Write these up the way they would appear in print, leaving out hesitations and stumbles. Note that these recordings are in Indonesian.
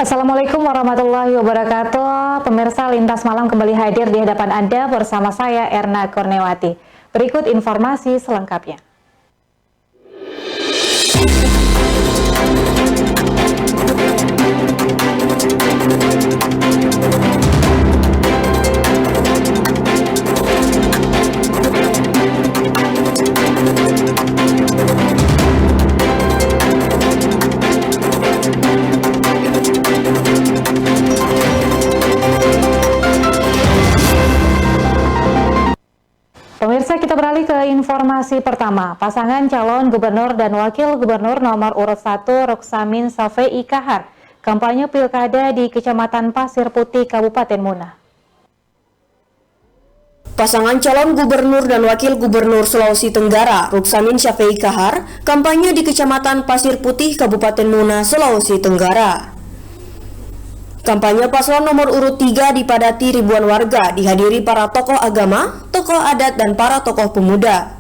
Assalamualaikum warahmatullahi wabarakatuh. Pemirsa Lintas Malam kembali hadir di hadapan Anda bersama saya Erna Kurniawati. Berikut informasi selengkapnya. Pemirsa, kita beralih ke informasi pertama. Pasangan calon gubernur dan wakil gubernur nomor urut 1 Ruksamin Shafei Kahar kampanye pilkada di Kecamatan Pasir Putih, Kabupaten Muna. Pasangan calon gubernur dan wakil gubernur Sulawesi Tenggara, Ruksamin Shafei Kahar, kampanye di Kecamatan Pasir Putih, Kabupaten Muna, Sulawesi Tenggara. Kampanye paslon nomor urut 3 dipadati ribuan warga, dihadiri para tokoh agama, tokoh adat, dan para tokoh pemuda.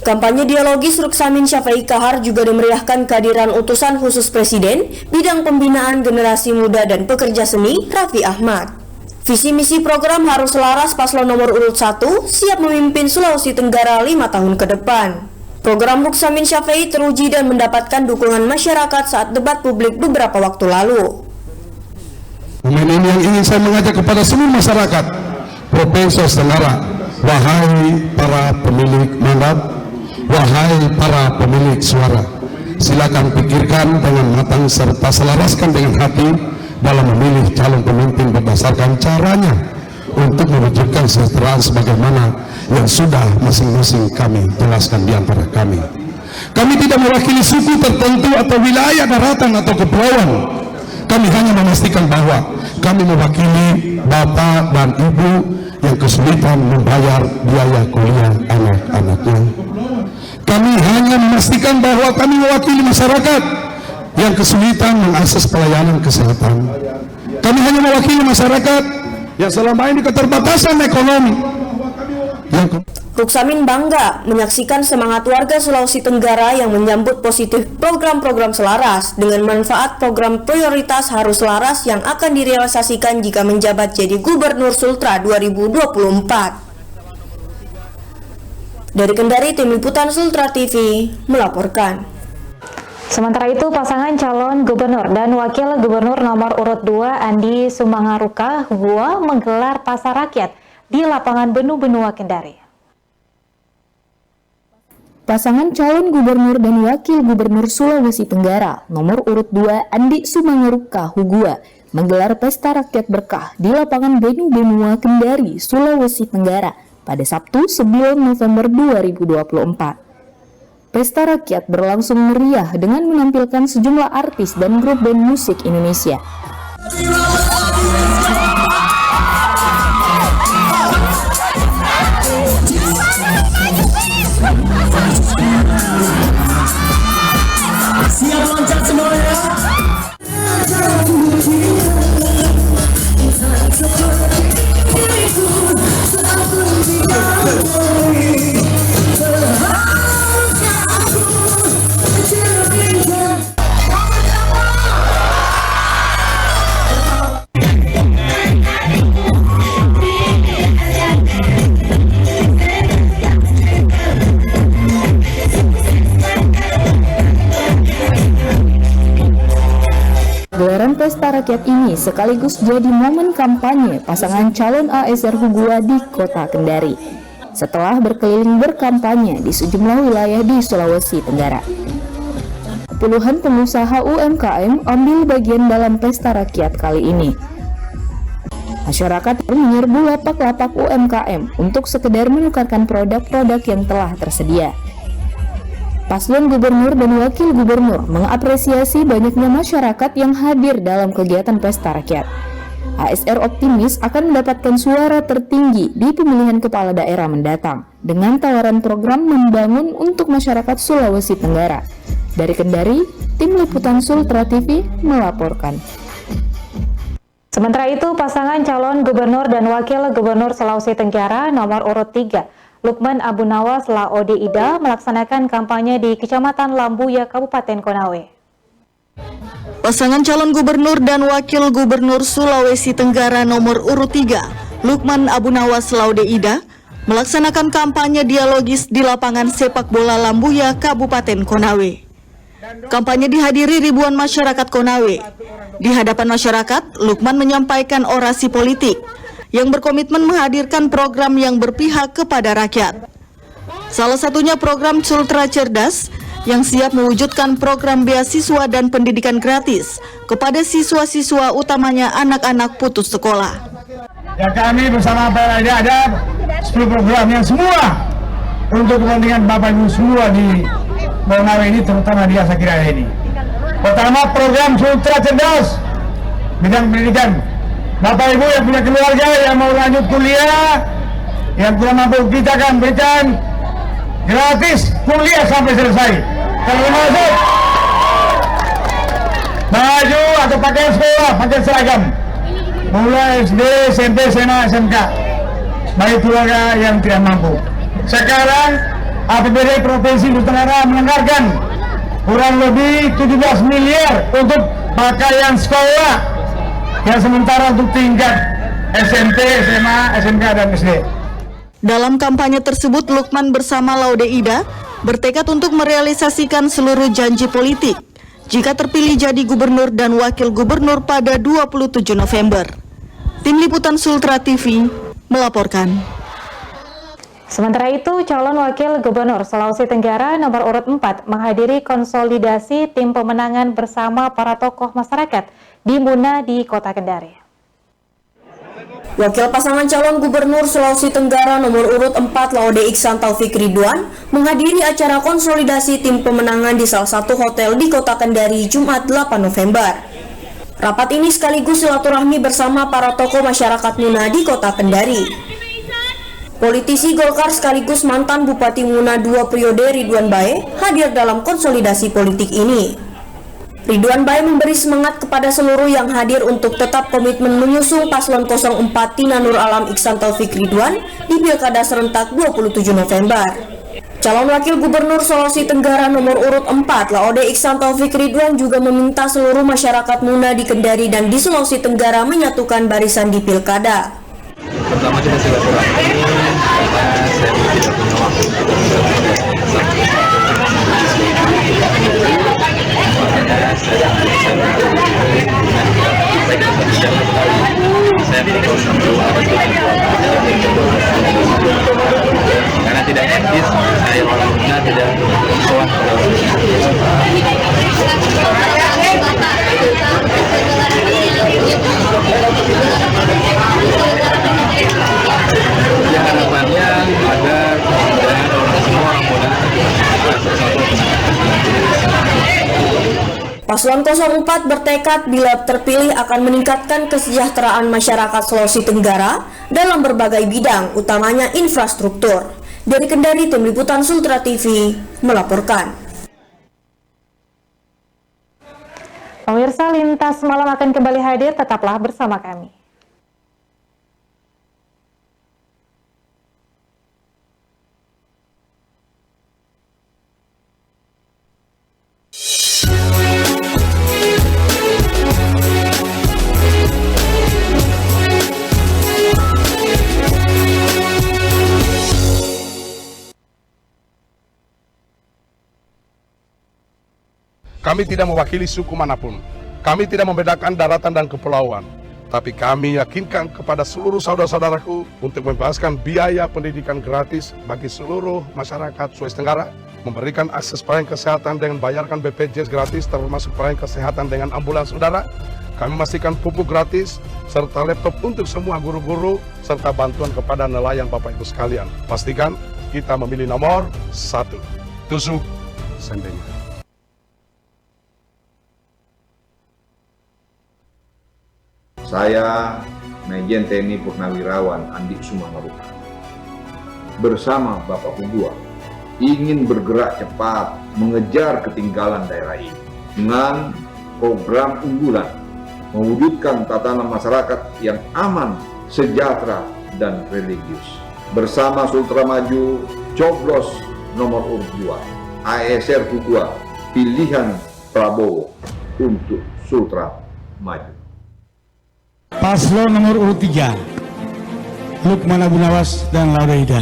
Kampanye dialogis Ruksamin Shafei Kahar juga dimeriahkan kehadiran utusan khusus Presiden, bidang pembinaan generasi muda dan pekerja seni, Raffi Ahmad. Visi misi program harus selaras paslon nomor urut 1, siap memimpin Sulawesi Tenggara 5 tahun ke depan. Program Ruksamin Shafei teruji dan mendapatkan dukungan masyarakat saat debat publik beberapa waktu lalu. Momen ini yang ingin saya mengajak kepada seluruh masyarakat Provinsi Tenggara, wahai para pemilik mandat, wahai para pemilik suara, silakan pikirkan dengan matang serta selaraskan dengan hati dalam memilih calon pemimpin berdasarkan caranya untuk mewujudkan kesejahteraan sebagaimana yang sudah masing-masing kami jelaskan di antara kami. Kami tidak mewakili suku tertentu atau wilayah daratan atau kepulauan. Kami hanya memastikan bahwa kami mewakili bapak dan ibu yang kesulitan membayar biaya kuliah anak-anaknya. Kami hanya memastikan bahwa kami mewakili masyarakat yang kesulitan mengakses pelayanan kesehatan. Kami hanya mewakili masyarakat yang selama ini keterbatasan ekonomi. Ruksamin bangga menyaksikan semangat warga Sulawesi Tenggara yang menyambut positif program-program selaras dengan manfaat program prioritas harus selaras yang akan direalisasikan jika menjabat jadi Gubernur Sultra 2024. Dari Kendari, Tim Liputan Sultra TV melaporkan. Sementara itu, pasangan calon gubernur dan wakil gubernur nomor urut 2 Andi Sumangaruka Hugua menggelar pasar rakyat di lapangan Benu-Benua, Kendari. Pasangan calon gubernur dan wakil gubernur Sulawesi Tenggara nomor urut 2 Andi Sumangaruka Hugua menggelar pesta rakyat berkah di lapangan Benu-Benua, Kendari, Sulawesi Tenggara pada Sabtu 9 November 2024. Pesta rakyat berlangsung meriah dengan menampilkan sejumlah artis dan grup band musik Indonesia. Siap loncat semuanya. Gelaran pesta rakyat ini sekaligus jadi momen kampanye pasangan calon ASR Hugua di Kota Kendari setelah berkeliling berkampanye di sejumlah wilayah di Sulawesi Tenggara. Puluhan pengusaha UMKM ambil bagian dalam pesta rakyat kali ini. Masyarakat menyerbu lapak-lapak UMKM untuk sekedar menukarkan produk-produk yang telah tersedia. Paslon gubernur dan wakil gubernur mengapresiasi banyaknya masyarakat yang hadir dalam kegiatan pesta rakyat. ASR optimis akan mendapatkan suara tertinggi di pemilihan kepala daerah mendatang dengan tawaran program membangun untuk masyarakat Sulawesi Tenggara. Dari Kendari, Tim Liputan Sultra TV melaporkan. Sementara itu, pasangan calon gubernur dan wakil gubernur Sulawesi Tenggara nomor urut 3 Lukman Abu Nawas Laode Ida melaksanakan kampanye di Kecamatan Lambuya, Kabupaten Konawe. Pasangan calon gubernur dan wakil gubernur Sulawesi Tenggara nomor urut 3, Lukman Abunawas Laude Ida, melaksanakan kampanye dialogis di lapangan sepak bola Lambuya, Kabupaten Konawe. Kampanye dihadiri ribuan masyarakat Konawe. Di hadapan masyarakat, Lukman menyampaikan orasi politik yang berkomitmen menghadirkan program yang berpihak kepada rakyat. Salah satunya program Sultra Cerdas yang siap mewujudkan program beasiswa dan pendidikan gratis kepada siswa-siswa, utamanya anak-anak putus sekolah. Ya, kami bersama PLID ada 10 program yang semua untuk kepentingan Bapak Ibu semua di Konawe ini, terutama di Asakiraya ini. Pertama, program Sultra Cerdas bidang pendidikan. Bapak Ibu yang punya keluarga yang mau lanjut kuliah, yang kurang mampu, kita akan berikan gratis kuliah sampai selesai. Termasuk baju atau pakaian sekolah, pakaian seragam, mulai SD, SMP, SMA, SMK, bagi keluarga yang tidak mampu. Sekarang APBD Provinsi Nusa Tenggara menganggarkan kurang lebih 17 miliar untuk pakaian sekolah yang sementara untuk tingkat SMP, SMA, SMK, dan SD. Dalam kampanye tersebut, Lukman bersama Laude Ida bertekad untuk merealisasikan seluruh janji politik jika terpilih jadi gubernur dan wakil gubernur pada 27 November. Tim Liputan Sultra TV melaporkan. Sementara itu, calon wakil gubernur Sulawesi Tenggara nomor urut 4 menghadiri konsolidasi tim pemenangan bersama para tokoh masyarakat di Muna di Kota Kendari. Wakil pasangan calon gubernur Sulawesi Tenggara nomor urut 4 Laude Iksan Taufik Ridwan menghadiri acara konsolidasi tim pemenangan di salah satu hotel di Kota Kendari Jumat 8 November. Rapat ini sekaligus silaturahmi bersama para tokoh masyarakat Muna di Kota Kendari. Politisi Golkar sekaligus mantan Bupati Muna 2 periode Ridwan Bae hadir dalam konsolidasi politik ini. Ridwan Bae memberi semangat kepada seluruh yang hadir untuk tetap komitmen menyusung paslon 04 Tina Nur Alam Iksan Taufik Ridwan di Pilkada serentak 27 November. Calon wakil gubernur Sulawesi Tenggara nomor urut 4 Laude Iksan Taufik Ridwan juga meminta seluruh masyarakat Muna di Kendari dan di Sulawesi Tenggara menyatukan barisan di Pilkada. Pertama kita silaturahmi karena saya tidak punya waktu karena tidak etis saya orangnya tidak soal ya, harapannya agar semua orang muda Paslon 04 bertekad bila terpilih akan meningkatkan kesejahteraan masyarakat Sulawesi Tenggara dalam berbagai bidang, utamanya infrastruktur. Dari Kendari, Tim Liputan Sultra TV melaporkan. Pemirsa, Lintas Malam akan kembali hadir, tetaplah bersama kami. Kami tidak mewakili suku manapun. Kami tidak membedakan daratan dan kepulauan. Tapi kami yakinkan kepada seluruh saudara-saudaraku untuk membebaskan biaya pendidikan gratis bagi seluruh masyarakat Sulawesi Tenggara, memberikan akses pelayanan kesehatan dengan bayarkan BPJS gratis, termasuk pelayanan kesehatan dengan ambulans udara. Kami memastikan pupuk gratis, serta laptop untuk semua guru-guru, serta bantuan kepada nelayan Bapak Ibu sekalian. Pastikan kita memilih nomor 1. Tusuk sendenya. Saya, Majen TNI Purnawirawan Andi Sumangaruka, bersama Bapak Pugua, ingin bergerak cepat mengejar ketinggalan daerah ini dengan program unggulan, mewujudkan tatanan masyarakat yang aman, sejahtera, dan religius. Bersama Sultra Maju, coblos nomor urut 2, ASR Pugua, pilihan Prabowo untuk Sultra maju. Paslon nomor urut 3, Lukman Abunawas dan Laude Ida.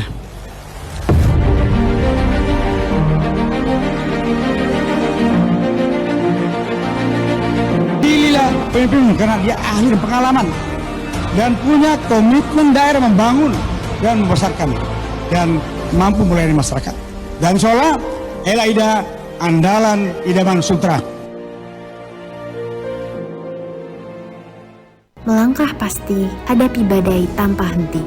Pilihlah pemimpin karena dia ahli dan pengalaman dan punya komitmen daerah membangun dan membesarkan dan mampu melayani masyarakat. Dan insya Ella Ida andalan idaman Sultra. Melangkah pasti, hadapi badai tanpa henti.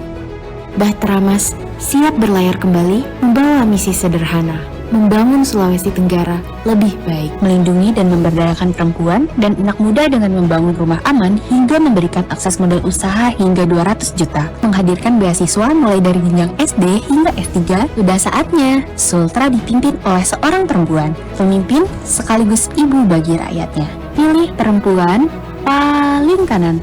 Bahtera Mas siap berlayar kembali membawa misi sederhana, membangun Sulawesi Tenggara lebih baik, melindungi dan memberdayakan perempuan dan anak muda dengan membangun rumah aman hingga memberikan akses modal usaha hingga 200 juta, menghadirkan beasiswa mulai dari jenjang SD hingga S3. Sudah saatnya Sultra dipimpin oleh seorang perempuan, pemimpin sekaligus ibu bagi rakyatnya. Pilih perempuan paling kanan.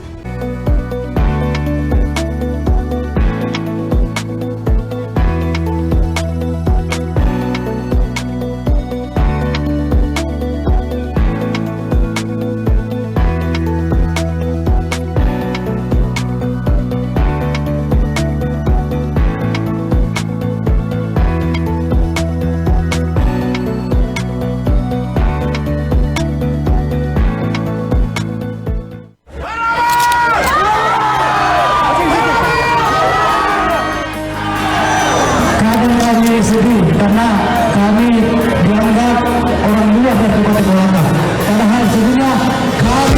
Sedih karena kami dianggap orang luar dari Kabupaten Kolaka. Padahal sebenarnya kami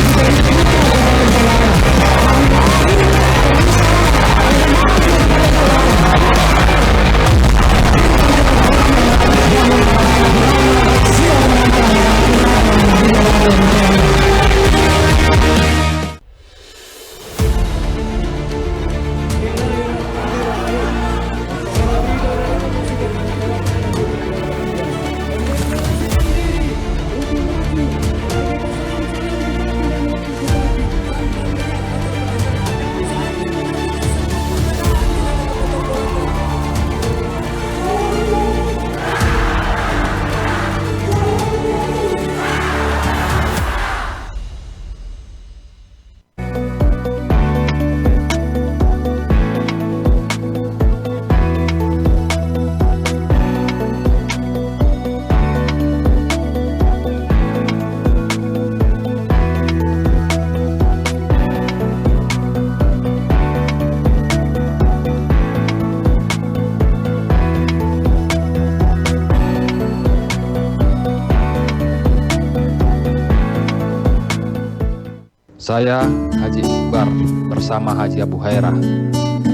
Saya Haji Iqbar bersama Haji Abu Hairah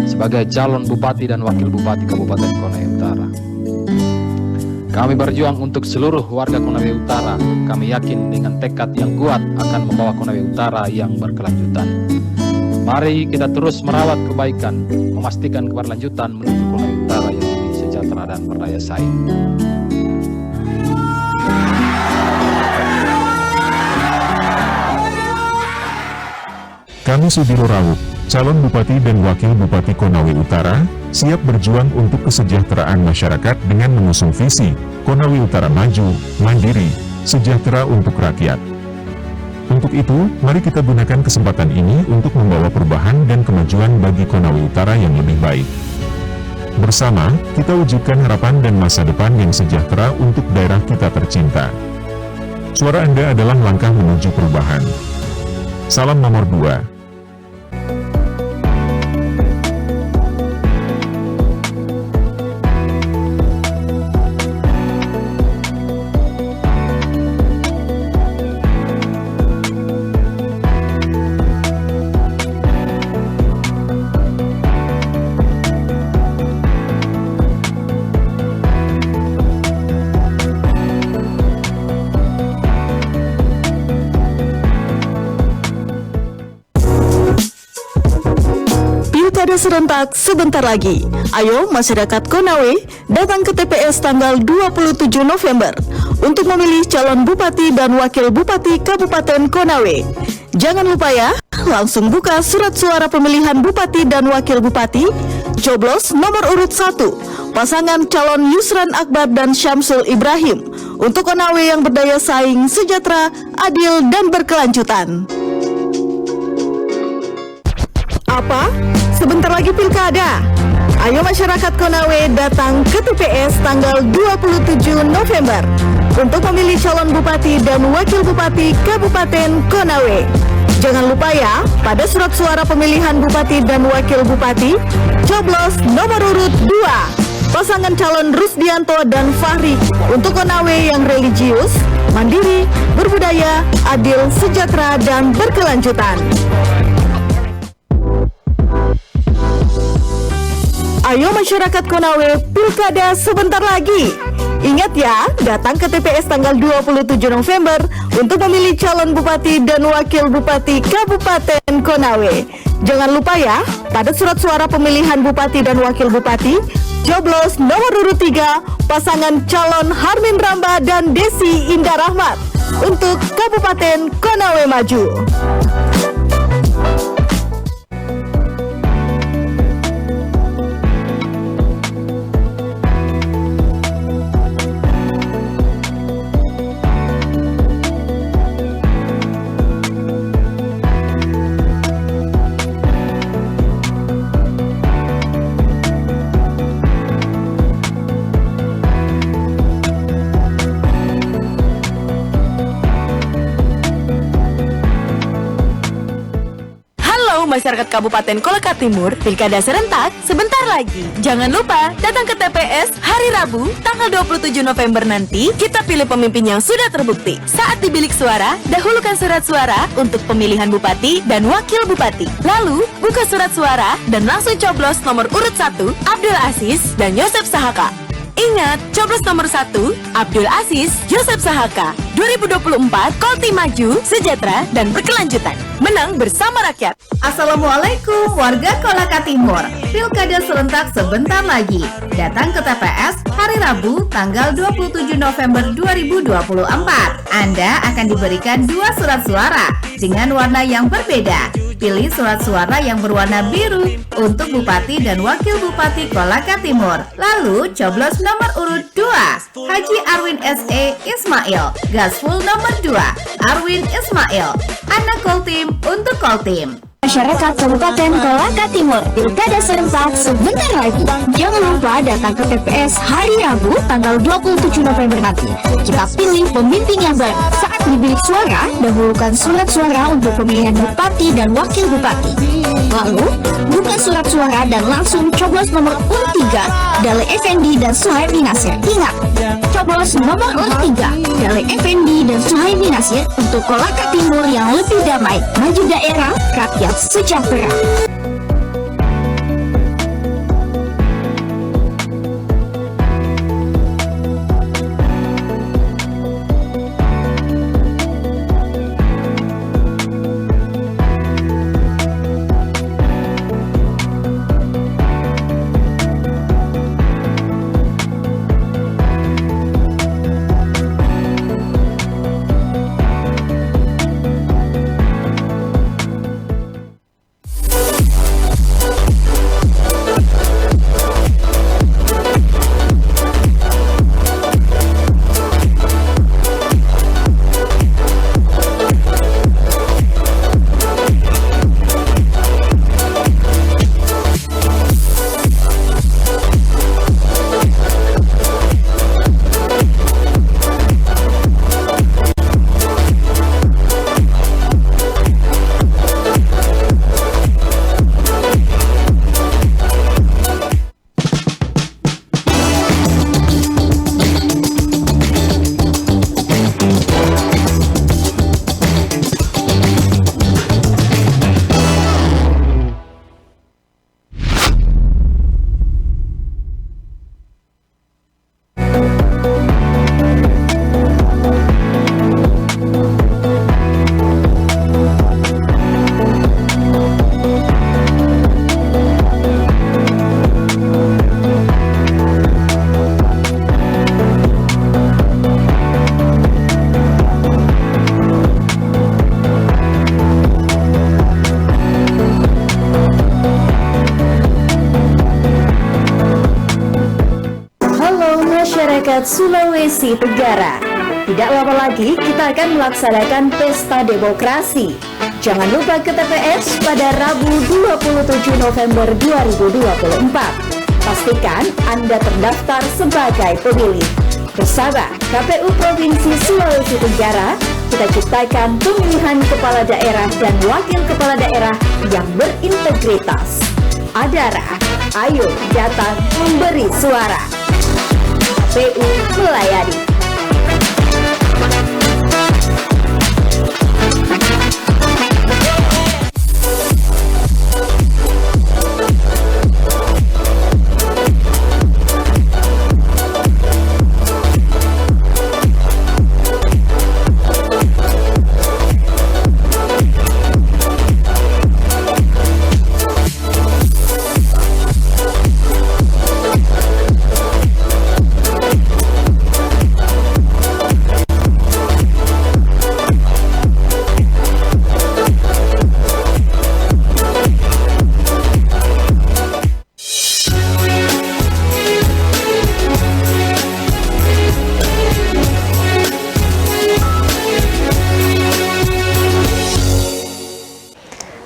sebagai calon Bupati dan Wakil Bupati Kabupaten Konawe Utara. Kami berjuang untuk seluruh warga Konawe Utara. Kami yakin dengan tekad yang kuat akan membawa Konawe Utara yang berkelanjutan. Mari kita terus merawat kebaikan, memastikan keberlanjutan menuju Konawe Utara yang lebih sejahtera dan berdaya saing. Kami Sudiro Rawuh, calon Bupati dan Wakil Bupati Konawe Utara, siap berjuang untuk kesejahteraan masyarakat dengan mengusung visi Konawe Utara maju, mandiri, sejahtera untuk rakyat. Untuk itu, mari kita gunakan kesempatan ini untuk membawa perubahan dan kemajuan bagi Konawe Utara yang lebih baik. Bersama, kita wujudkan harapan dan masa depan yang sejahtera untuk daerah kita tercinta. Suara Anda adalah langkah menuju perubahan. Salam nomor 2. Pilkada serentak sebentar lagi. Ayo masyarakat Konawe datang ke TPS tanggal 27 November untuk memilih calon Bupati dan Wakil Bupati Kabupaten Konawe. Jangan lupa ya, langsung buka surat suara pemilihan Bupati dan Wakil Bupati, coblos nomor urut 1, pasangan calon Yusran Akbar dan Syamsul Ibrahim untuk Konawe yang berdaya saing, sejahtera, adil, dan berkelanjutan. Apa? Sebentar lagi pilkada. Ayo masyarakat Konawe datang ke TPS tanggal 27 November untuk memilih calon bupati dan wakil bupati Kabupaten Konawe. Jangan lupa ya, pada surat suara pemilihan bupati dan wakil bupati, coblos nomor urut 2. Pasangan calon Rusdianto dan Fahri untuk Konawe yang religius, mandiri, berbudaya, adil, sejahtera, dan berkelanjutan. Ayo masyarakat Konawe, pilkada sebentar lagi. Ingat ya, datang ke TPS tanggal 27 November untuk memilih calon bupati dan wakil bupati Kabupaten Konawe. Jangan lupa ya, pada surat suara pemilihan bupati dan wakil bupati, coblos nomor urut 3, pasangan calon Harmin Ramba dan Desi Indah Rahmat untuk Kabupaten Konawe Maju. Masyarakat Kabupaten Kolaka Timur, pilkada serentak sebentar lagi. Jangan lupa datang ke TPS hari Rabu tanggal 27 November nanti. Kita pilih pemimpin yang sudah terbukti. Saat di bilik suara, dahulukan surat suara untuk pemilihan bupati dan wakil bupati. Lalu buka surat suara dan langsung coblos nomor urut 1 Abdul Aziz dan Yosef Sahaka. Ingat, coblos nomor 1 Abdul Aziz, Yosef Sahaka. 2024 Kolti maju, sejahtera, dan berkelanjutan. Menang bersama rakyat. Assalamualaikum warga Kolaka Timur. Pilkada serentak sebentar lagi. Datang ke TPS hari Rabu tanggal 27 November 2024. Anda akan diberikan 2 surat suara dengan warna yang berbeda. Pilih surat suara yang berwarna biru untuk Bupati dan Wakil Bupati Kolaka Timur. Lalu coblos nomor urut 2 Haji Arwin S.E. Ismail. Gasful nomor 2 Arwin Ismail. Anak Koltim untuk Koltim. Masyarakat Kabupaten Kolaka Timur, pilkada serentak sebentar lagi. Jangan lupa datang ke TPS hari Rabu tanggal 27 November nanti. Kita pilih pemimpin yang baik. Saat di bilik suara, dahulukan surat suara untuk pemilihan bupati dan wakil bupati. Lalu, buka surat suara dan langsung coblos nomor urut 3 Dale Effendi dan Suhaimi Nasir. Ingat, coblos nomor urut 3 Dale Effendi dan Suhaimi Nasir untuk Kolaka Timur yang lebih damai. Maju daerah, rakyat sejahtera. masyarakat Sulawesi Tenggara. Tidak lama lagi kita akan melaksanakan pesta demokrasi. Jangan lupa ke TPS pada Rabu 27 November 2024. Pastikan Anda terdaftar sebagai pemilih. Bersama KPU Provinsi Sulawesi Tenggara, kita ciptakan pemilihan kepala daerah dan wakil kepala daerah yang berintegritas. Adara, ayo datang memberi suara. KPU melayani.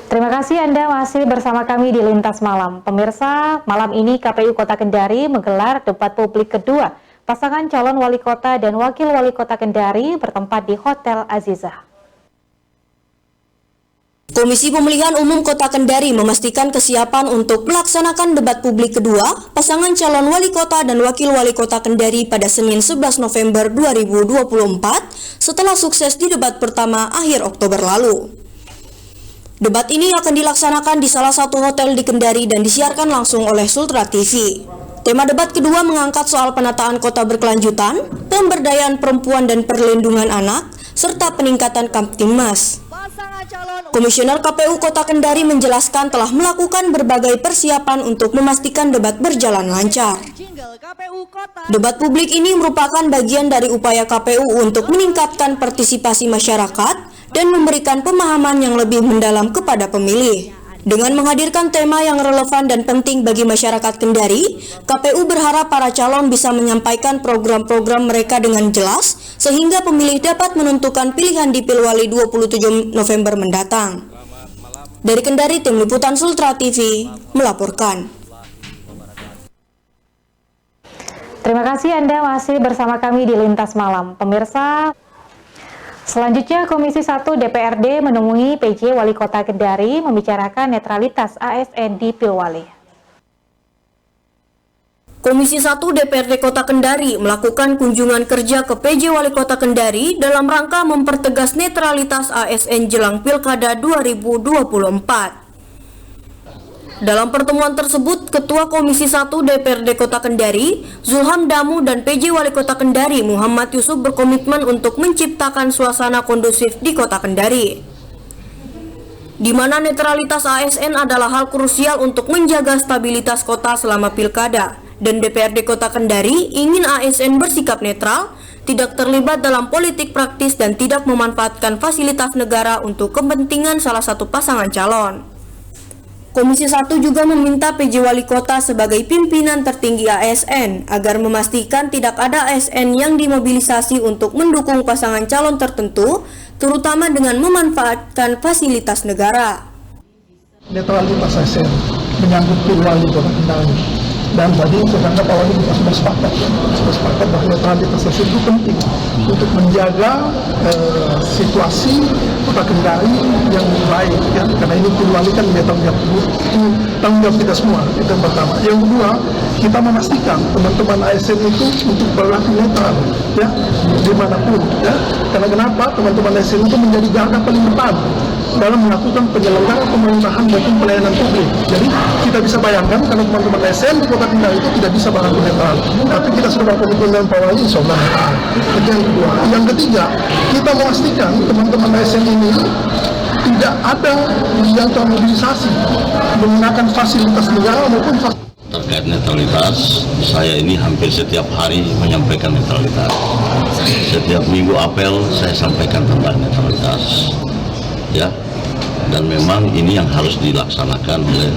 Terima kasih Anda masih bersama kami di Lintas Malam. Pemirsa, malam ini KPU Kota Kendari menggelar debat publik kedua. Pasangan calon wali kota dan wakil wali kota Kendari bertempat di Hotel Azizah. Komisi Pemilihan Umum Kota Kendari memastikan kesiapan untuk melaksanakan debat publik kedua pasangan calon wali kota dan wakil wali kota Kendari pada Senin 11 November 2024 setelah sukses di debat pertama akhir Oktober lalu. Debat ini akan dilaksanakan di salah satu hotel di Kendari dan disiarkan langsung oleh Sultra TV. Tema debat kedua mengangkat soal penataan kota berkelanjutan, pemberdayaan perempuan dan perlindungan anak, serta peningkatan Kamtibmas. Komisioner KPU Kota Kendari menjelaskan telah melakukan berbagai persiapan untuk memastikan debat berjalan lancar. Debat publik ini merupakan bagian dari upaya KPU untuk meningkatkan partisipasi masyarakat dan memberikan pemahaman yang lebih mendalam kepada pemilih. Dengan menghadirkan tema yang relevan dan penting bagi masyarakat Kendari, KPU berharap para calon bisa menyampaikan program-program mereka dengan jelas, sehingga pemilih dapat menentukan pilihan di Pilwali 27 November mendatang. Dari Kendari, tim liputan Sultra TV melaporkan. Terima kasih Anda masih bersama kami di Lintas Malam. Pemirsa, selanjutnya Komisi 1 DPRD menemui PJ Wali Kota Kendari membicarakan netralitas ASN di Pilwali. Komisi 1 DPRD Kota Kendari melakukan kunjungan kerja ke PJ Wali Kota Kendari dalam rangka mempertegas netralitas ASN jelang Pilkada 2024. Dalam pertemuan tersebut, Ketua Komisi 1 DPRD Kota Kendari, Zulham Damu dan PJ Wali Kota Kendari, Muhammad Yusuf berkomitmen untuk menciptakan suasana kondusif di Kota Kendari, di mana netralitas ASN adalah hal krusial untuk menjaga stabilitas kota selama Pilkada, dan DPRD Kota Kendari ingin ASN bersikap netral, tidak terlibat dalam politik praktis dan tidak memanfaatkan fasilitas negara untuk kepentingan salah satu pasangan calon. Komisi 1 juga meminta PJ Wali Kota sebagai pimpinan tertinggi ASN agar memastikan tidak ada ASN yang dimobilisasi untuk mendukung pasangan calon tertentu, terutama dengan memanfaatkan fasilitas negara. Netralitas ASN menyangkut Pilwali Kota Kendari. Dan tadi sebenarnya Pak Wali kita sudah sepakat bahwa netralitas ASN itu penting untuk menjaga situasi Kota Kendari yang baik, ya, karena ini Pilwali kan tanggung jawab kita semua, itu yang pertama. Yang kedua, kita memastikan teman-teman ASN itu untuk berlaku netral, ya, dimanapun, ya. Karena kenapa? Teman-teman ASN itu menjadi garda paling depan dalam melakukan penyelenggaraan pemerintahan maupun pelayanan publik. Jadi kita bisa bayangkan kalau teman-teman ASN di Kota Kendari itu tidak bisa berlaku netral, tapi kita sudah berkomitmen dengan Pak Wali, insya Allah netral. Itu yang kedua. Yang ketiga, kita memastikan teman-teman ASN ini tidak ada yang termobilisasi menggunakan fasilitas negara maupun terkait netralitas. Saya ini hampir setiap hari menyampaikan netralitas. Setiap minggu apel saya sampaikan tentang netralitas, ya. Dan memang ini yang harus dilaksanakan oleh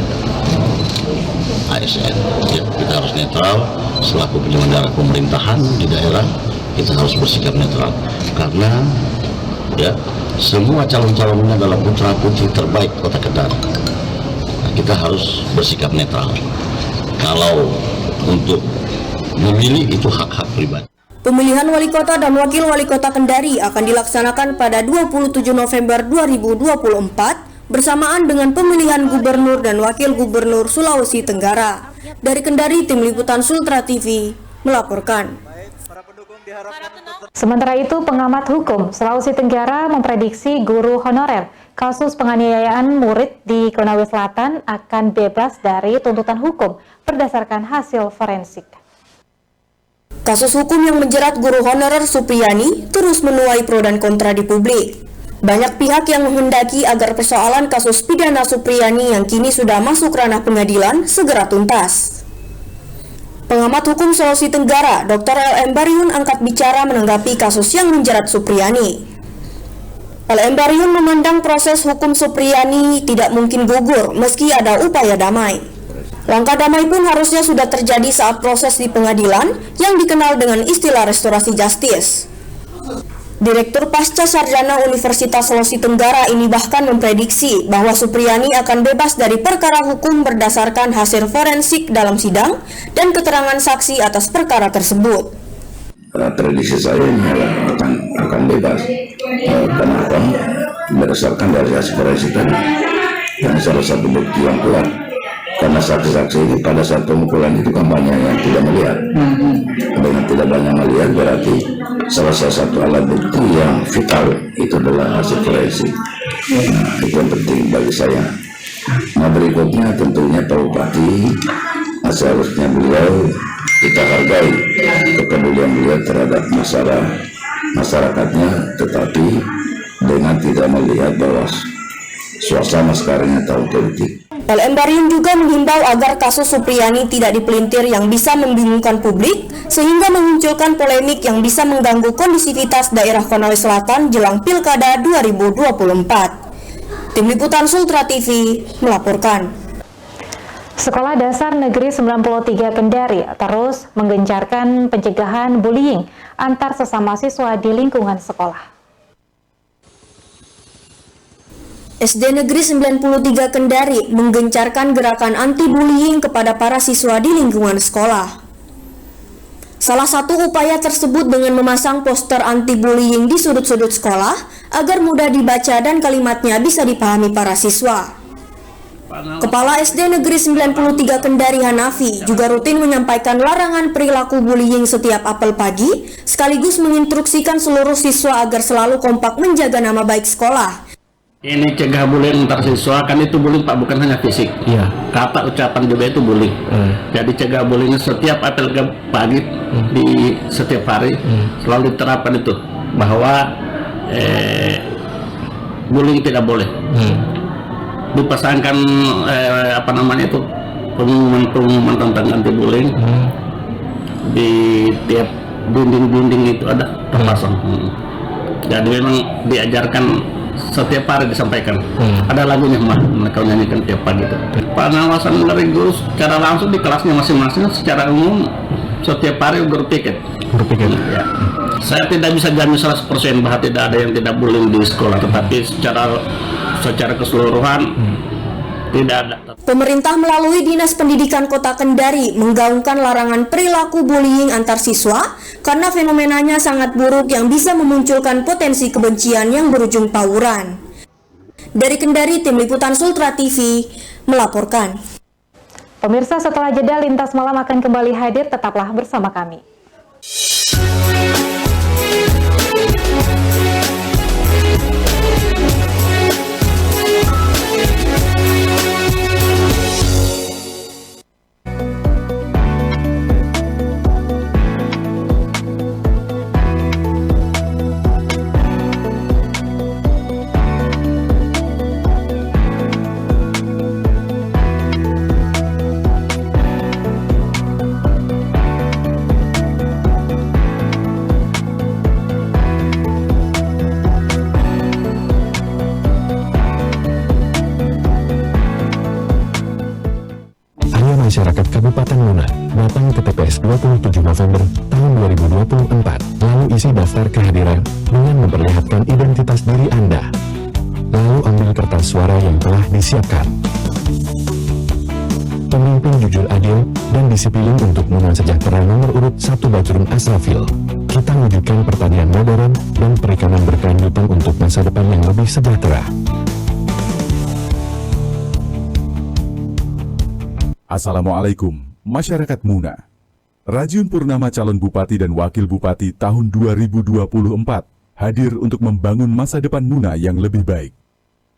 ASN. Ya, kita harus netral selaku penyelenggara pemerintahan di daerah, kita harus bersikap netral karena ya semua calon-calon ini adalah putra-putri terbaik Kota Kendari. Nah, kita harus bersikap netral. Kalau untuk memilih itu hak-hak pribadi. Pemilihan wali kota dan wakil wali kota Kendari akan dilaksanakan pada 27 November 2024 bersamaan dengan pemilihan gubernur dan wakil gubernur Sulawesi Tenggara. Dari Kendari, Tim Liputan Sultra TV melaporkan. Sementara itu, pengamat hukum Sulawesi Tenggara memprediksi guru honorer kasus penganiayaan murid di Konawe Selatan akan bebas dari tuntutan hukum berdasarkan hasil forensik. Kasus hukum yang menjerat guru honorer Supriyani terus menuai pro dan kontra di publik. Banyak pihak yang menghendaki agar persoalan kasus pidana Supriyani yang kini sudah masuk ranah pengadilan segera tuntas. Pengamat hukum Sulawesi Tenggara, Dr. L.M. Baryun angkat bicara menanggapi kasus yang menjerat Supriyani. L.M. Baryun memandang proses hukum Supriyani tidak mungkin gugur meski ada upaya damai. Langkah damai pun harusnya sudah terjadi saat proses di pengadilan yang dikenal dengan istilah restorasi justice. Direktur Pasca Sarjana Universitas Sulawesi Tenggara ini bahkan memprediksi bahwa Supriyani akan bebas dari perkara hukum berdasarkan hasil forensik dalam sidang dan keterangan saksi atas perkara tersebut. Prediksi saya ini akan bebas. Kenapa? Berdasarkan dari hasil forensik tadi. Yang salah satu bukti yang kuat. Karena saksi-saksi ini pada saat pemukulan itu kan banyak yang tidak melihat. Dengan tidak banyak melihat berarti salah satu alat bukti yang vital itu adalah hasil forensik. Nah, itu yang penting bagi saya. Nah, berikutnya tentunya Pak Bupati, seharusnya beliau kita hargai kepedulian beliau terhadap masyarakatnya, tetapi dengan tidak melihat bahwa suasana sekarang tahun politik. L.M. Baryun juga menghimbau agar kasus Supriyani tidak dipelintir yang bisa membingungkan publik sehingga memunculkan polemik yang bisa mengganggu kondisivitas daerah Konawe Selatan jelang Pilkada 2024. Tim Liputan Sultra TV melaporkan. Sekolah Dasar Negeri 93 Kendari terus menggencarkan pencegahan bullying antar sesama siswa di lingkungan sekolah. SD Negeri 93 Kendari menggencarkan gerakan anti-bullying kepada para siswa di lingkungan sekolah. Salah satu upaya tersebut dengan memasang poster anti-bullying di sudut-sudut sekolah agar mudah dibaca dan kalimatnya bisa dipahami para siswa. Kepala SD Negeri 93 Kendari Hanafi juga rutin menyampaikan larangan perilaku bullying setiap apel pagi, sekaligus menginstruksikan seluruh siswa agar selalu kompak menjaga nama baik sekolah. Ini cegah bullying antar siswa, kan itu bullying Pak, bukan hanya fisik. Iya. Kata ucapan juga itu bullying. Jadi cegah bullying setiap apel pagi di setiap hari selalu diterapkan itu bahwa bullying tidak boleh. Dipasangkan pengumuman tentang anti bullying di tiap dinding-dinding itu ada terpasang. Jadi memang diajarkan setiap hari disampaikan. Ada lagunya mereka nyanyikan tiap pagi itu. Pengawasan dari guru secara langsung di kelasnya masing-masing secara umum setiap hari berpiket. Ya. Saya tidak bisa jamin 100% bahwa tidak ada yang tidak bullying di sekolah, tetapi secara keseluruhan tidak ada. Pemerintah melalui Dinas Pendidikan Kota Kendari menggaungkan larangan perilaku bullying antar siswa karena fenomenanya sangat buruk yang bisa memunculkan potensi kebencian yang berujung tawuran. Dari Kendari, Tim Liputan Sultra TV melaporkan. Pemirsa, setelah jeda Lintas Malam akan kembali hadir, tetaplah bersama kami. datang ke TPS 27 November tahun 2024, lalu isi daftar kehadiran dengan memperlihatkan identitas diri Anda. Lalu ambil kertas suara yang telah disiapkan. Pemimpin jujur, adil, dan disiplin untuk Muna Sejahtera nomor urut 1 Badrun Asrafil. Kita wujudkan pertanian modern dan perikanan berkelanjutan untuk masa depan yang lebih sejahtera. Assalamualaikum, masyarakat Muna. Rajiun Purnama calon bupati dan wakil bupati tahun 2024 hadir untuk membangun masa depan Muna yang lebih baik.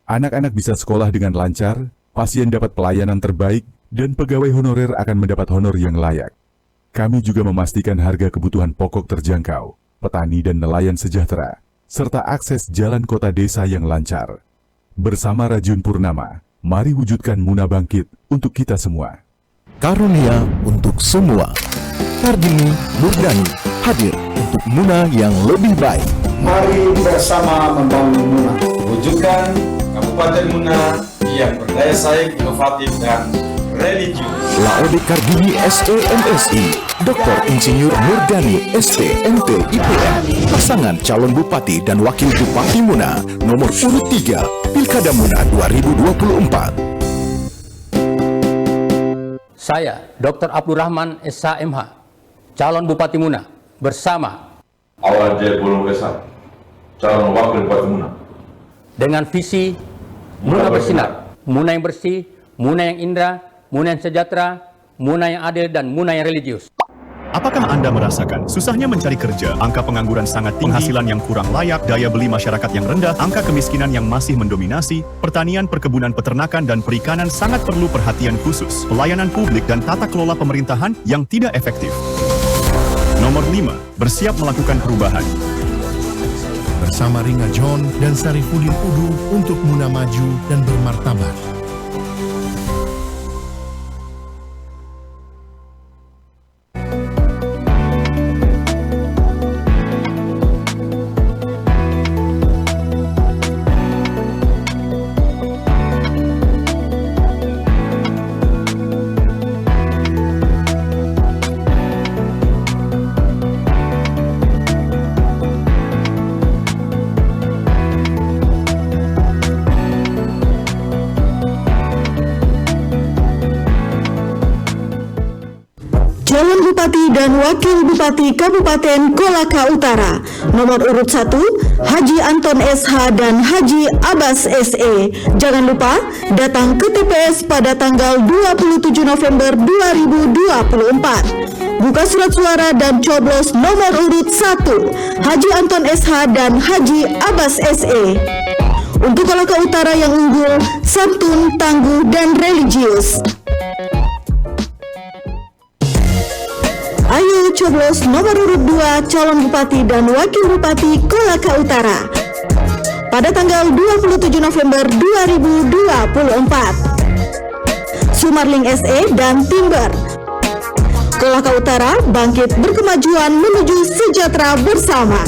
Anak-anak bisa sekolah dengan lancar, pasien dapat pelayanan terbaik, dan pegawai honorer akan mendapat honor yang layak. Kami juga memastikan harga kebutuhan pokok terjangkau, petani dan nelayan sejahtera, serta akses jalan kota desa yang lancar. Bersama Rajiun Purnama, mari wujudkan Muna bangkit untuk kita semua. Karunia untuk semua. Kartini Murdani hadir untuk Muna yang lebih baik. Mari bersama membangun Muna. Wujudkan Kabupaten Muna yang berdaya saing, inovatif, dan religius. Laode Kartini SEMSI, Dr. Insinyur Murdani ST.MT IPN, pasangan calon bupati dan wakil bupati Muna, nomor urut 3, Pilkada Muna 2024. Saya, Dr. Abdurrahman SHMH, calon bupati Muna, bersama Awal J. Bolongkesan, calon wakil bupati Muna. Dengan visi Muna bersinar, Muna yang bersih, Muna yang indah, Muna yang sejahtera, Muna yang adil, dan Muna yang religius. Apakah Anda merasakan susahnya mencari kerja, angka pengangguran sangat tinggi, penghasilan yang kurang layak, daya beli masyarakat yang rendah, angka kemiskinan yang masih mendominasi, pertanian, perkebunan, peternakan, dan perikanan sangat perlu perhatian khusus, pelayanan publik dan tata kelola pemerintahan yang tidak efektif. Nomor 5, bersiap melakukan perubahan. Bersama Ringa John dan Sarifudin Udu untuk Muna maju dan bermartabat. Calon Bupati dan Wakil Bupati Kabupaten Kolaka Utara, nomor urut 1, Haji Anton SH dan Haji Abbas SE. Jangan lupa datang ke TPS pada tanggal 27 November 2024. Buka surat suara dan coblos nomor urut 1, Haji Anton SH dan Haji Abbas SE. Untuk Kolaka Utara yang unggul, santun, tangguh, dan religius. Ayo coblos nomor urut 2 calon bupati dan wakil bupati Kolaka Utara pada tanggal 27 November 2024. Sumarling SE dan Timber. Kolaka Utara bangkit berkemajuan menuju sejahtera bersama.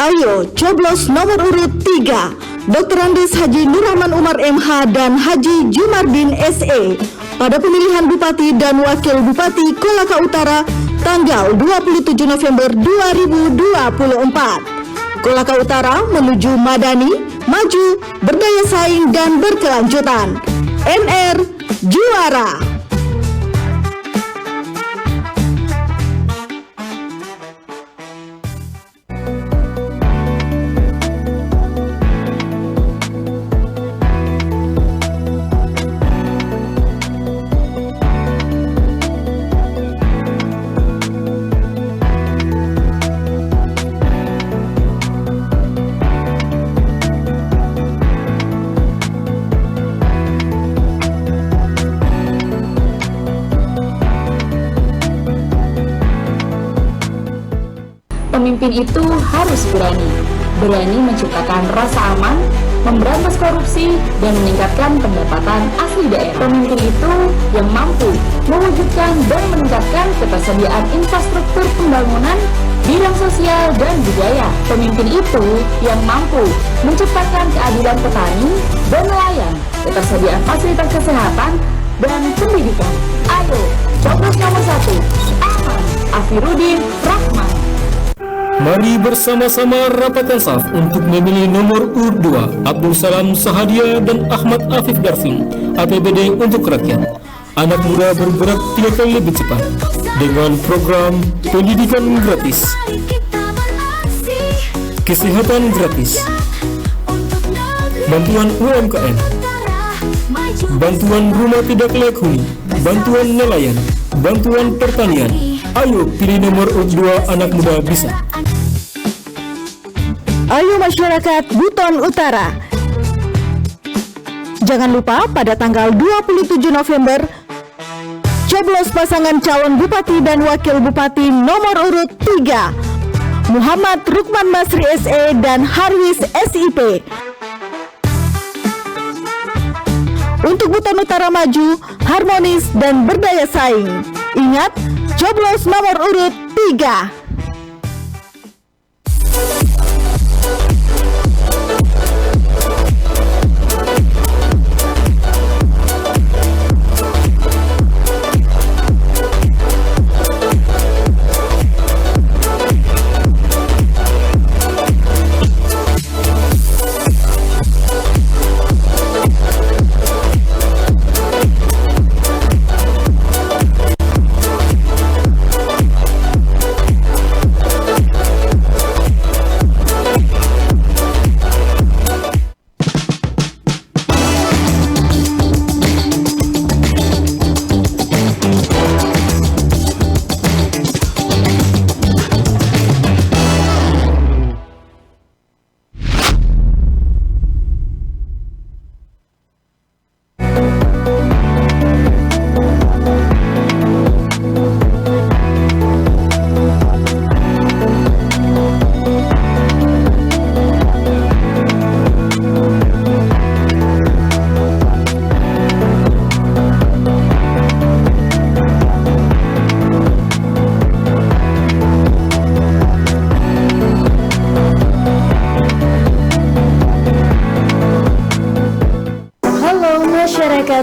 Ayo coblos nomor urut 3 Dr. Andes Haji Nurrahman Umar MH dan Haji Jumardin SE pada pemilihan Bupati dan Wakil Bupati Kolaka Utara tanggal 27 November 2024. Kolaka Utara menuju madani, maju, berdaya saing dan berkelanjutan. NR Juara. Pemimpin itu harus berani menciptakan rasa aman, memberantas korupsi, dan meningkatkan pendapatan asli daerah. Pemimpin itu yang mampu mewujudkan dan meningkatkan ketersediaan infrastruktur pembangunan bidang sosial dan budaya. Pemimpin itu yang mampu menciptakan keadilan petani dan nelayan, ketersediaan fasilitas kesehatan dan pendidikan. Ayo, coblos nomor 1, Ahmad Afiruddin Rahman. Mari bersama-sama rapatkan saf untuk memilih nomor urut 2 Abdul Salam Sahadia dan Ahmad Afif Darfin, APBD untuk rakyat. Anak muda bergerak 3 kali lebih cepat dengan program pendidikan gratis, kesehatan gratis, bantuan UMKM, bantuan rumah tidak layak huni, bantuan nelayan, bantuan pertanian. Ayo pilih nomor urut 2, anak muda bisa. Ayo masyarakat Buton Utara. Jangan lupa pada tanggal 27 November coblos pasangan calon bupati dan wakil bupati nomor urut 3 Muhammad Rukman Masri SE dan Harwis SIP. Untuk Buton Utara maju, harmonis dan berdaya saing. Ingat, coblos nomor urut 3.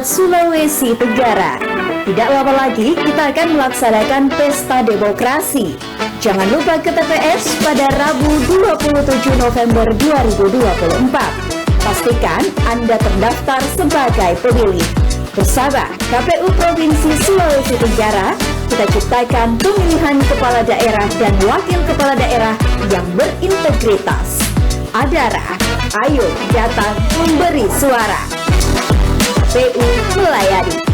Sulawesi Tenggara. Tidak lama lagi kita akan melaksanakan pesta demokrasi. Jangan lupa ke TPS pada Rabu 27 November 2024. Pastikan Anda terdaftar sebagai pemilih. Bersama KPU Provinsi Sulawesi Tenggara, kita ciptakan pemilihan kepala daerah dan wakil kepala daerah yang berintegritas. Adara, ayo datang memberi suara. KPU melayani.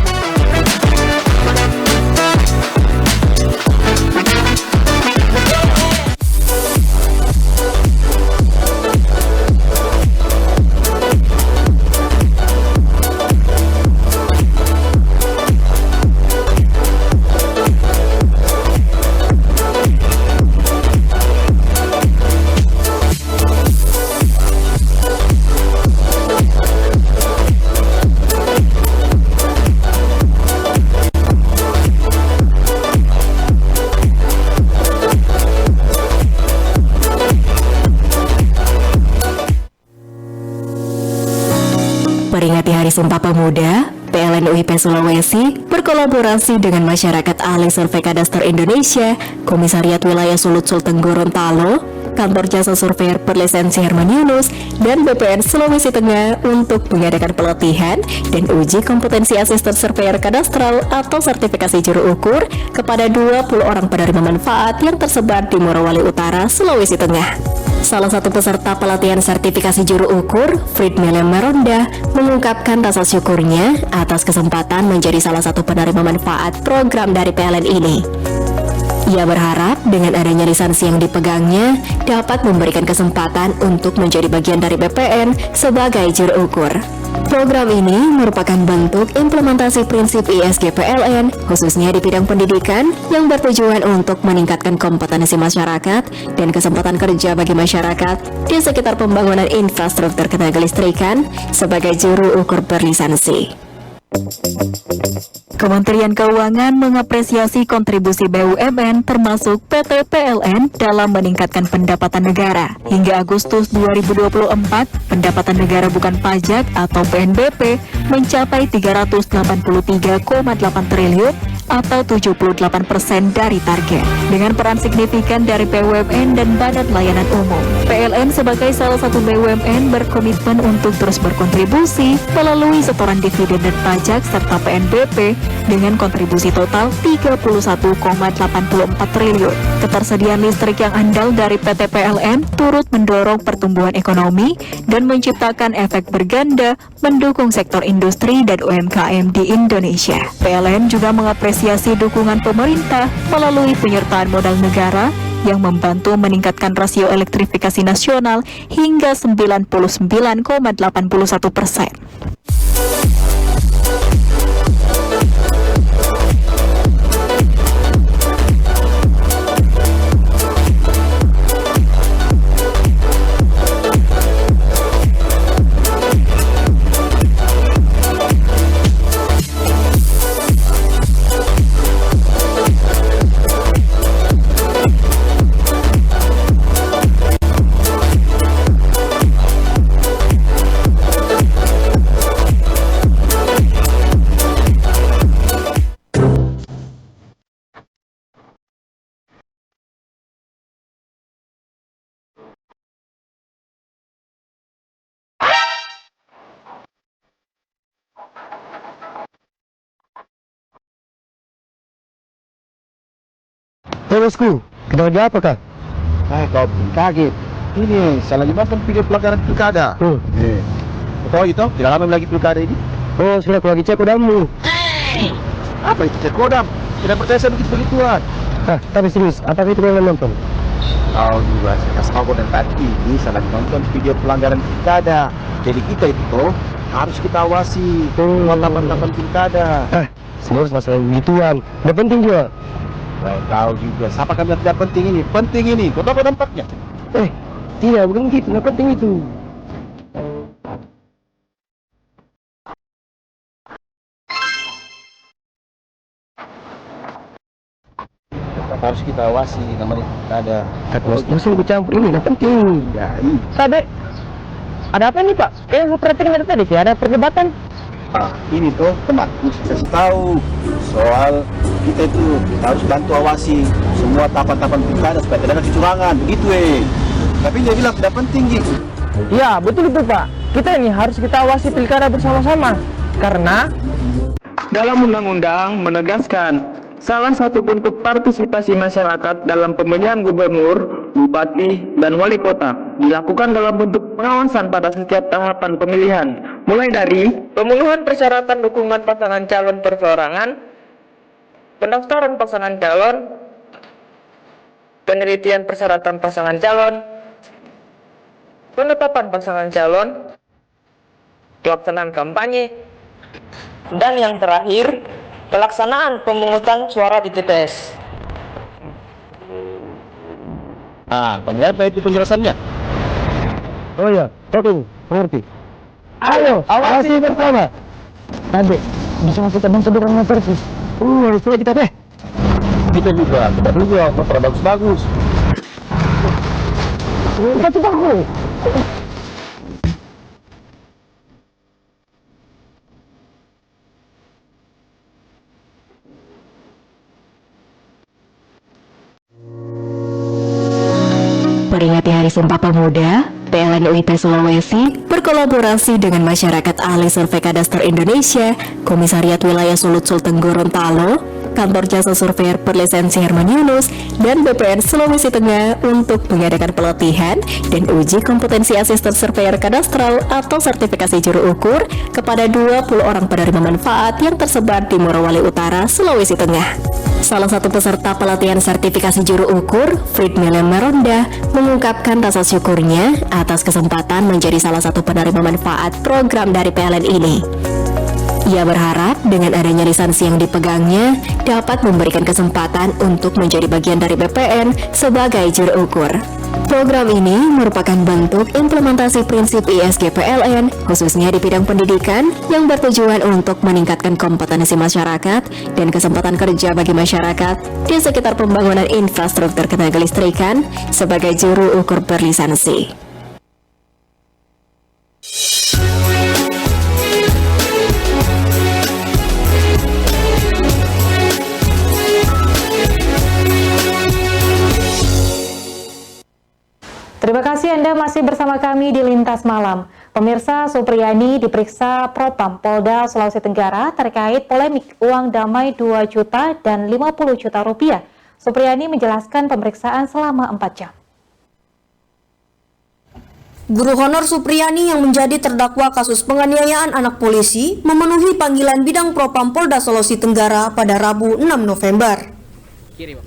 Peringati Hari Sumpah Pemuda, PLN UIP Sulawesi berkolaborasi dengan Masyarakat Ahli Survei Kadaster Indonesia, Komisariat Wilayah Sulut Sulteng Gorontalo, Kantor Jasa Surveyor Berlisensi Herman Yunus, dan BPN Sulawesi Tengah untuk mengadakan pelatihan dan uji kompetensi asisten surveyor kadastral atau sertifikasi juru ukur kepada 20 orang penerima manfaat yang tersebar di Morowali Utara, Sulawesi Tengah. Salah satu peserta pelatihan sertifikasi juru ukur, Friedmila Meronda, mengungkapkan rasa syukurnya atas kesempatan menjadi salah satu penerima manfaat program dari PLN ini. Ia berharap dengan adanya lisensi yang dipegangnya dapat memberikan kesempatan untuk menjadi bagian dari BPN sebagai juru ukur. Program ini merupakan bentuk implementasi prinsip ISG PLN, khususnya di bidang pendidikan, yang bertujuan untuk meningkatkan kompetensi masyarakat dan kesempatan kerja bagi masyarakat di sekitar pembangunan infrastruktur ketenaga listrikan sebagai juru ukur berlisensi. Kementerian Keuangan mengapresiasi kontribusi BUMN termasuk PT PLN dalam meningkatkan pendapatan negara. Hingga Agustus 2024, pendapatan negara bukan pajak atau PNBP mencapai 383,8 triliun atau 78% dari target. Dengan peran signifikan dari BUMN dan Badan Layanan Umum, PLN sebagai salah satu BUMN berkomitmen untuk terus berkontribusi melalui setoran dividen dan pajak serta PNBP dengan kontribusi total 31,84 triliun. Ketersediaan listrik yang andal dari PT PLN turut mendorong pertumbuhan ekonomi dan menciptakan efek berganda mendukung sektor industri dan UMKM di Indonesia. PLN juga mengapresiasi dukungan pemerintah melalui penyertaan modal negara yang membantu meningkatkan rasio elektrifikasi nasional hingga 99,81%. Bosku, kenal dia apa kak? Kau kaget. Ini salah dimakan video pelanggaran pilkada. Kau itu tidak lama lagi pilkada ini. Oh, sudah aku lagi cek kodammu. Apa itu cek kodam? Tidak percaya saya begituan. Tapi serius, apa itu yang nonton? Kau juga saya kasih tahu dan tadi ini salah nonton video pelanggaran pilkada. Jadi kita itu harus kita awasi tahapan-tahapan pilkada. Serius masalah begituan. Tidak penting juga. Tahu juga, siapa kami yang tidak penting ini? Penting ini, kau tahu dampaknya? Tidak, bukan gitu, tidak penting itu. Harus kita awasi, namanya ada. Langsung campur ini, tidak penting. Ya, Sabe, ada apa nih Pak? Saya perhatikan tadi, ada perdebatan. Ini tuh teman, saya tahu soal kita itu harus bantu awasi semua tahapan-tahapan pilkada supaya tidak ada kecurangan, begitu Tapi dia bilang tidak penting gitu. Iya betul itu Pak. Kita ini harus kita awasi pilkada bersama-sama karena dalam undang-undang menegaskan salah satu bentuk partisipasi masyarakat dalam pemilihan gubernur, bupati, dan wali kota dilakukan dalam bentuk pengawasan pada setiap tahapan pemilihan, mulai dari pemenuhan persyaratan dukungan pasangan calon perseorangan, pendaftaran pasangan calon, penelitian persyaratan pasangan calon, penetapan pasangan calon, pelaksanaan kampanye, dan yang terakhir, pelaksanaan pemungutan suara di TPS. Apa itu penjelasannya? Oh ya, oke, mengerti. Ayo, awasi bersama. Nanti bisa masuk ke dalam sedurang motorku. Sudah kita deh. Kita juga motor bagus-bagus. Kita coba aku. Peringati Hari Sumpah Pemuda, PLN UIT Sulawesi berkolaborasi dengan Masyarakat Ahli Survei Kadaster Indonesia, Komisariat Wilayah Sulut Sulteng Gorontalo, Kantor Jasa Surveyor Berlisensi Herman Yunus, dan BPN Sulawesi Tengah untuk mengadakan pelatihan dan uji kompetensi asisten surveyor kadastral atau sertifikasi juru ukur kepada 20 orang penerima manfaat yang tersebar di Morowali Utara, Sulawesi Tengah. Salah satu peserta pelatihan sertifikasi juru ukur, Friedmila Meronda, mengungkapkan rasa syukurnya atas kesempatan menjadi salah satu penerima manfaat program dari PLN ini. Ia berharap dengan adanya lisensi yang dipegangnya dapat memberikan kesempatan untuk menjadi bagian dari BPN sebagai juru ukur. Program ini merupakan bentuk implementasi prinsip ISG PLN, khususnya di bidang pendidikan, yang bertujuan untuk meningkatkan kompetensi masyarakat dan kesempatan kerja bagi masyarakat di sekitar pembangunan infrastruktur ketenagalistrikan sebagai juru ukur berlisensi. Terima kasih Anda masih bersama kami di Lintas Malam. Pemirsa, Supriyani diperiksa Propam Polda Sulawesi Tenggara terkait polemik uang damai 2 juta dan 50 juta rupiah. Supriyani menjelaskan pemeriksaan selama 4 jam. Guru honor Supriyani yang menjadi terdakwa kasus penganiayaan anak polisi memenuhi panggilan bidang Propam Polda Sulawesi Tenggara pada Rabu 6 November.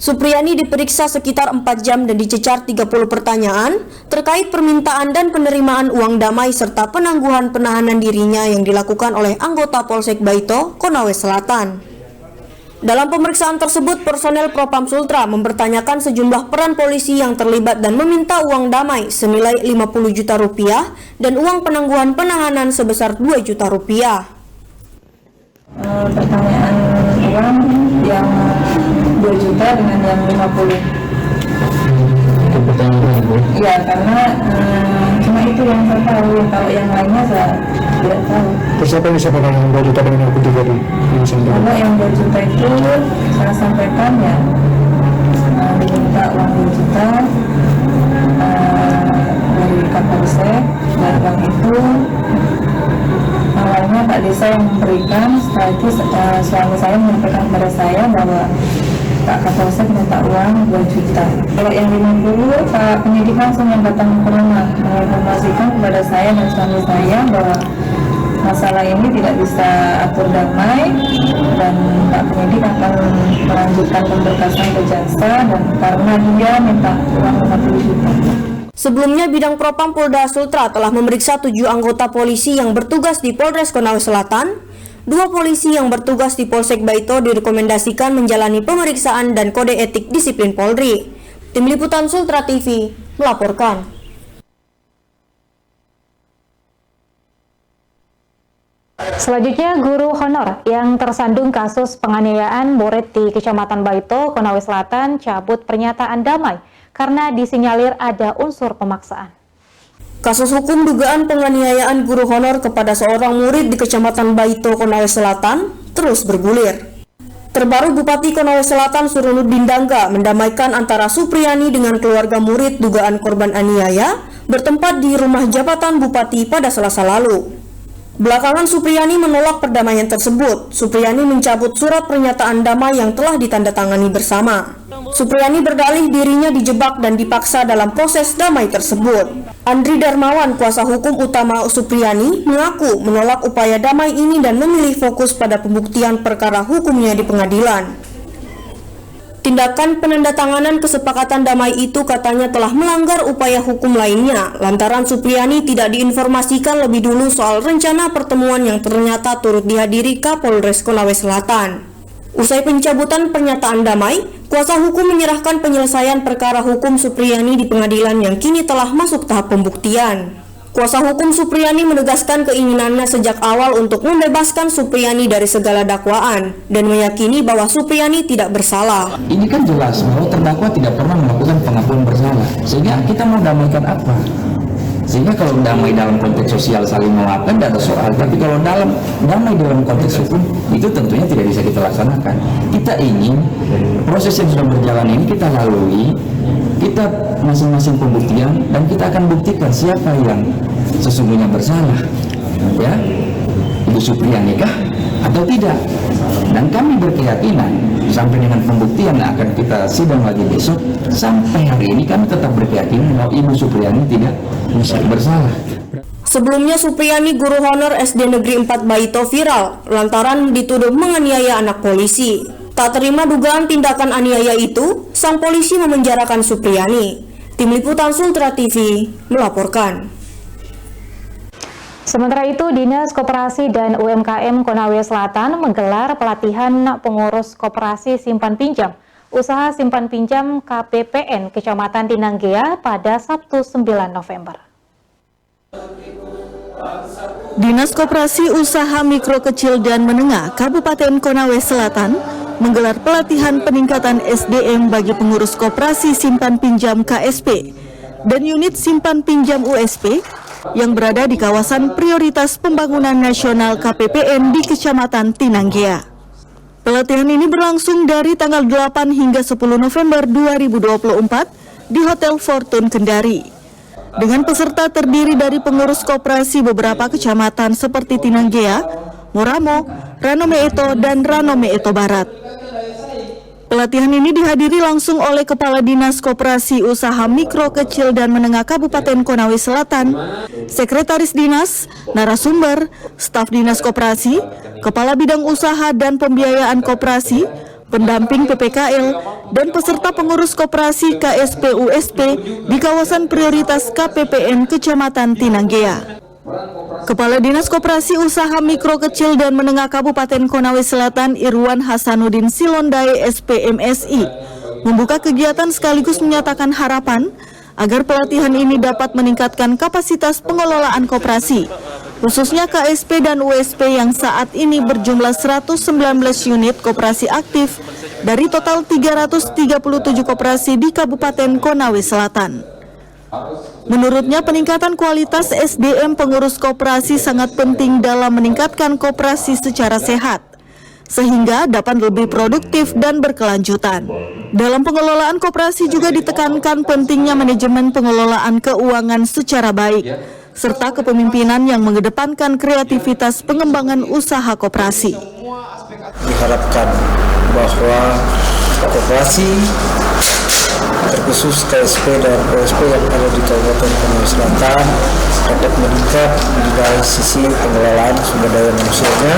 Supriyani diperiksa sekitar 4 jam dan dicecar 30 pertanyaan terkait permintaan dan penerimaan uang damai serta penangguhan penahanan dirinya yang dilakukan oleh anggota Polsek Baito, Konawe Selatan. Dalam pemeriksaan tersebut, personel Propam Sultra mempertanyakan sejumlah peran polisi yang terlibat dan meminta uang damai senilai 50 juta rupiah dan uang penangguhan penahanan sebesar 2 juta rupiah. Pertanyaan uang yang 2 juta dengan yang 50. Iya, karena cuma itu yang saya tahu. Kalau yang lainnya saya tidak tahu. Terus apa yang disampaikan yang 2 juta dengan yang 50 tadi? Kalau yang 2 juta itu saya sampaikan ya diminta uang 2 juta dari Kapolsek, dan uang itu awalnya Pak Desa yang memberikan. Setelah itu suami saya menyampaikan kepada saya bahwa Pak Kapolsek minta uang 2 juta. Kalau yang 50, Pak penyidik langsung yang datang ke rumah menginformasikan kepada saya dan suami saya bahwa masalah ini tidak bisa atur damai dan Pak penyidik akan melanjutkan pemberkasan ke jaksa dan karena dia minta uang 50 juta. Sebelumnya, bidang Propam Polda Sultra telah memeriksa 7 anggota polisi yang bertugas di Polres Konawe Selatan. 2 polisi yang bertugas di Polsek Baito direkomendasikan menjalani pemeriksaan dan kode etik disiplin Polri. Tim Liputan Sultra TV melaporkan. Selanjutnya, guru honor yang tersandung kasus penganiayaan murid di Kecamatan Baito, Konawe Selatan cabut pernyataan damai karena disinyalir ada unsur pemaksaan. Kasus hukum dugaan penganiayaan guru honor kepada seorang murid di Kecamatan Baito, Konawe Selatan terus bergulir. Terbaru, Bupati Konawe Selatan Surunuddin Dangga mendamaikan antara Supriyani dengan keluarga murid dugaan korban aniaya bertempat di rumah jabatan Bupati pada Selasa lalu. Belakangan Supriyani menolak perdamaian tersebut. Supriyani mencabut surat pernyataan damai yang telah ditandatangani bersama. Supriyani berdalih dirinya dijebak dan dipaksa dalam proses damai tersebut. Andri Darmawan, kuasa hukum utama Supriyani, mengaku menolak upaya damai ini dan memilih fokus pada pembuktian perkara hukumnya di pengadilan. Tindakan penandatanganan kesepakatan damai itu katanya telah melanggar upaya hukum lainnya, lantaran Supriyani tidak diinformasikan lebih dulu soal rencana pertemuan yang ternyata turut dihadiri Kapolres Konawe Selatan. Usai pencabutan pernyataan damai, kuasa hukum menyerahkan penyelesaian perkara hukum Supriyani di pengadilan yang kini telah masuk tahap pembuktian. Kuasa hukum Supriyani menegaskan keinginannya sejak awal untuk membebaskan Supriyani dari segala dakwaan dan meyakini bahwa Supriyani tidak bersalah. Ini kan jelas bahwa terdakwa tidak pernah melakukan pengakuan bersalah, sehingga kita mau damaikan apa? Sehingga kalau damai dalam konteks sosial saling memaafkan tidak ada soal, tapi kalau damai dalam konteks hukum itu tentunya tidak bisa kita laksanakan. Kita ingin proses yang sudah berjalan ini kita lalui, kita masing-masing pembuktian, dan kita akan buktikan siapa yang sesungguhnya bersalah, ya, Ibu Supriyani kah atau tidak. Dan kami berkeyakinan sampai dengan pembuktian yang akan kita sidang lagi besok, sampai hari ini kami tetap berkeyakinan bahwa Ibu Supriyani tidak bersalah. Sebelumnya, Supriyani, guru honor SD Negeri 4 Baito, viral lantaran dituduh menganiaya anak polisi. Tak terima dugaan tindakan aniaya itu, sang polisi memenjarakan Supriyani. Tim Liputan Sultra TV melaporkan. Sementara itu, Dinas Koperasi dan UMKM Konawe Selatan menggelar pelatihan pengurus koperasi simpan pinjam usaha simpan pinjam KPPN Kecamatan Tinanggea pada Sabtu 9 November. Dinas Koperasi Usaha Mikro Kecil dan Menengah Kabupaten Konawe Selatan menggelar pelatihan peningkatan SDM bagi pengurus koperasi simpan pinjam KSP dan unit simpan pinjam USP yang berada di kawasan prioritas pembangunan nasional KPPN di Kecamatan Tinanggea. Pelatihan ini berlangsung dari tanggal 8 hingga 10 November 2024 di Hotel Fortune Kendari. Dengan peserta terdiri dari pengurus koperasi beberapa kecamatan seperti Tinanggea, Moramo, Ranome Eto, dan Ranome Eto Barat. Pelatihan ini dihadiri langsung oleh Kepala Dinas Koperasi Usaha Mikro Kecil dan Menengah Kabupaten Konawe Selatan, Sekretaris Dinas, narasumber, staf Dinas Koperasi, Kepala Bidang Usaha dan Pembiayaan Koperasi, pendamping PPKL, dan peserta pengurus koperasi KSP USP di kawasan prioritas KPPN Kecamatan Tinanggea. Kepala Dinas Koperasi Usaha Mikro Kecil dan Menengah Kabupaten Konawe Selatan Irwan Hasanuddin Silondai SPMSI membuka kegiatan sekaligus menyatakan harapan agar pelatihan ini dapat meningkatkan kapasitas pengelolaan koperasi, khususnya KSP dan USP yang saat ini berjumlah 119 unit koperasi aktif dari total 337 koperasi di Kabupaten Konawe Selatan. Menurutnya, peningkatan kualitas SDM pengurus koperasi sangat penting dalam meningkatkan koperasi secara sehat, sehingga dapat lebih produktif dan berkelanjutan. Dalam pengelolaan koperasi juga ditekankan pentingnya manajemen pengelolaan keuangan secara baik, serta kepemimpinan yang mengedepankan kreativitas pengembangan usaha koperasi. Diharapkan bahwa koperasi terkhusus KSP dan OSP yang ada di Kabupaten Konawe Selatan dapat meningkat dari sisi pengelolaan sumber daya manusianya,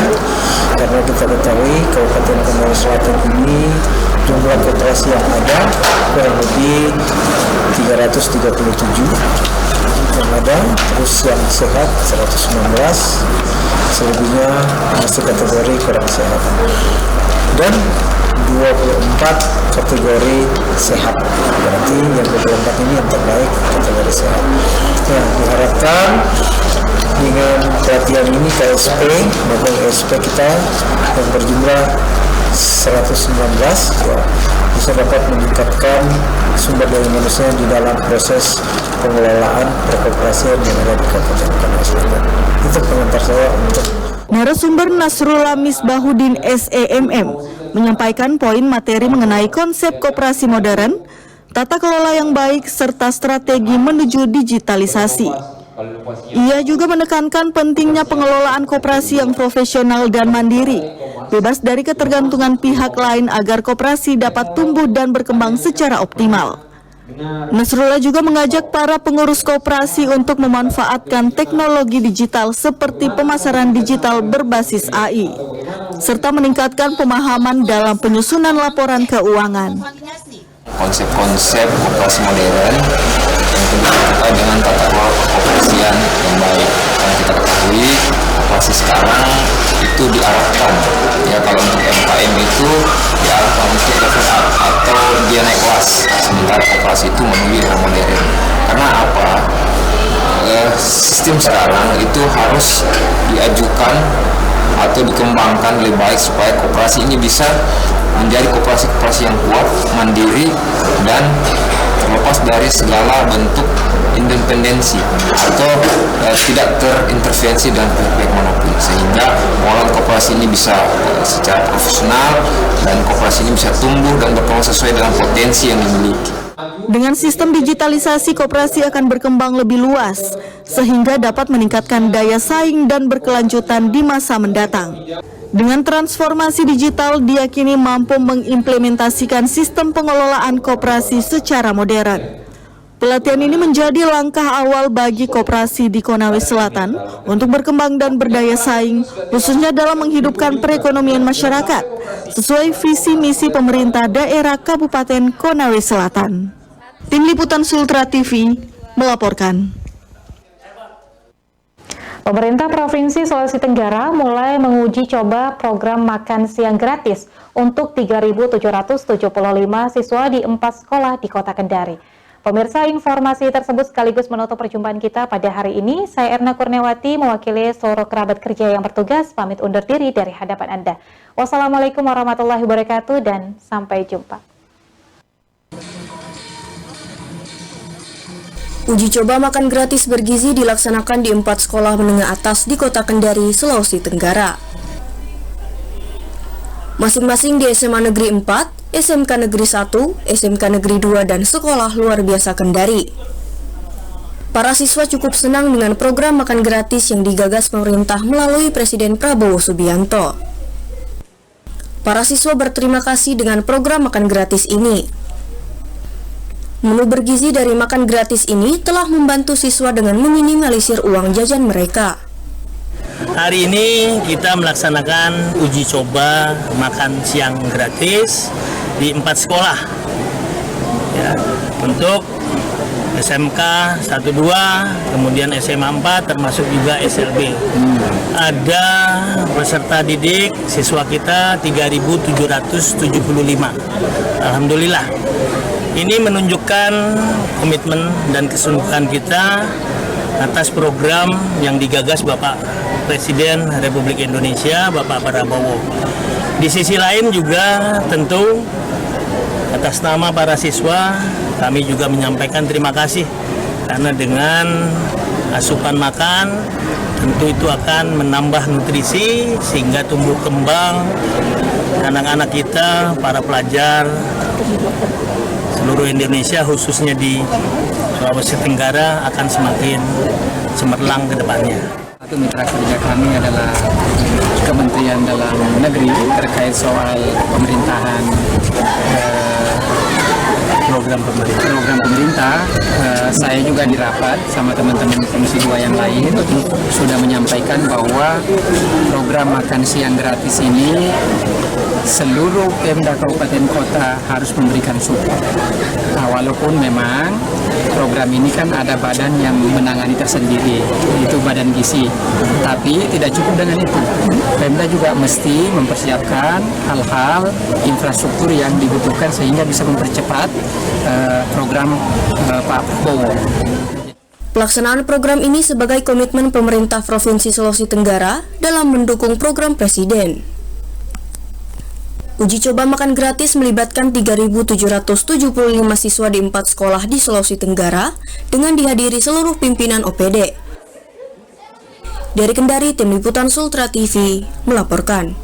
karena kita ketahui Kabupaten Konawe Selatan ini jumlah koperasi yang ada kurang lebih 337 yang ada, terus yang sehat 119, selebihnya masih kategori kurang sehat, dan 24 kategori sehat, berarti yang 24 ini yang terbaik kategori sehat. Nah, diharapkan dengan pelatihan ini KSP maupun ESP kita yang berjumlah 119 ya, bisa dapat meningkatkan sumber daya manusia di dalam proses pengelolaan perkoperasian yang ada di Kabupaten Konawe Selatan. Itu pengantar saya untuk Narasumber Nasrullah Misbahuddin SEMM menyampaikan poin materi mengenai konsep koperasi modern, tata kelola yang baik, serta strategi menuju digitalisasi. Ia juga menekankan pentingnya pengelolaan koperasi yang profesional dan mandiri, bebas dari ketergantungan pihak lain agar koperasi dapat tumbuh dan berkembang secara optimal. Nasrullah juga mengajak para pengurus koperasi untuk memanfaatkan teknologi digital seperti pemasaran digital berbasis AI, serta meningkatkan pemahaman dalam penyusunan laporan keuangan. Konsep-konsep koperasi modern yang kedua terkait dengan tata kelola koperasian yang baik. Yang kita ketahui koperasi sekarang itu diarahkan ya, kalau untuk MKM itu diarahkan untuk level up atau dia naik kelas, sementara koperasi itu menuju era modern. Karena apa? Sistem sekarang itu harus diajukan atau dikembangkan lebih baik supaya koperasi ini bisa menjadi koperasi-koperasi yang kuat, mandiri, dan terlepas dari segala bentuk independensi atau tidak terintervensi dan pihak manapun, sehingga pengelolaan koperasi ini bisa secara profesional dan koperasi ini bisa tumbuh dan berkembang sesuai dengan potensi yang dimiliki. Dengan sistem digitalisasi, koperasi akan berkembang lebih luas, sehingga dapat meningkatkan daya saing dan berkelanjutan di masa mendatang. Dengan transformasi digital, diyakini mampu mengimplementasikan sistem pengelolaan koperasi secara modern. Pelatihan ini menjadi langkah awal bagi koperasi di Konawe Selatan untuk berkembang dan berdaya saing, khususnya dalam menghidupkan perekonomian masyarakat, sesuai visi misi pemerintah daerah Kabupaten Konawe Selatan. Tim Liputan Sultra TV melaporkan. Pemerintah Provinsi Sulawesi Tenggara mulai menguji coba program makan siang gratis untuk 3.775 siswa di 4 sekolah di Kota Kendari. Pemirsa, informasi tersebut sekaligus menutup perjumpaan kita pada hari ini. Saya Erna Kurniawati mewakili seluruh kerabat kerja yang bertugas pamit undur diri dari hadapan Anda. Wassalamualaikum warahmatullahi wabarakatuh dan sampai jumpa. Uji coba makan gratis bergizi dilaksanakan di 4 sekolah menengah atas di Kota Kendari, Sulawesi Tenggara. Masing-masing di SMA Negeri 4, SMK Negeri 1, SMK Negeri 2, dan Sekolah Luar Biasa Kendari. Para siswa cukup senang dengan program makan gratis yang digagas pemerintah melalui Presiden Prabowo Subianto. Para siswa berterima kasih dengan program makan gratis ini. Menu bergizi dari makan gratis ini telah membantu siswa dengan meminimalisir uang jajan mereka. Hari ini kita melaksanakan uji coba makan siang gratis di 4 sekolah ya, untuk SMK 1-2, kemudian SMA 4, termasuk juga SLB. Ada peserta didik siswa kita 3.775. Alhamdulillah. Ini menunjukkan komitmen dan kesungguhan kita atas program yang digagas Bapak Presiden Republik Indonesia, Bapak Prabowo. Di sisi lain juga tentu atas nama para siswa kami juga menyampaikan terima kasih karena dengan asupan makan tentu itu akan menambah nutrisi sehingga tumbuh kembang anak-anak kita, para pelajar seluruh Indonesia khususnya di Sulawesi Tenggara akan semakin cemerlang ke depannya. Satu mitra kerja kami adalah Kementerian Dalam Negeri terkait soal pemerintahan program pemerintah. Saya juga di rapat sama teman-teman Komisi 2 yang lain sudah menyampaikan bahwa program makan siang gratis ini seluruh Pemda Kabupaten Kota harus memberikan support. Nah, walaupun memang program ini kan ada badan yang menangani tersendiri, itu Badan Gizi. Tapi tidak cukup dengan itu. Pemda juga mesti mempersiapkan hal-hal infrastruktur yang dibutuhkan sehingga bisa mempercepat program Pak Prabowo. Pelaksanaan program ini sebagai komitmen pemerintah Provinsi Sulawesi Tenggara dalam mendukung program Presiden. Uji coba makan gratis melibatkan 3.775 siswa di 4 sekolah di Sulawesi Tenggara dengan dihadiri seluruh pimpinan OPD. Dari Kendari, Tim Liputan Sultra TV melaporkan.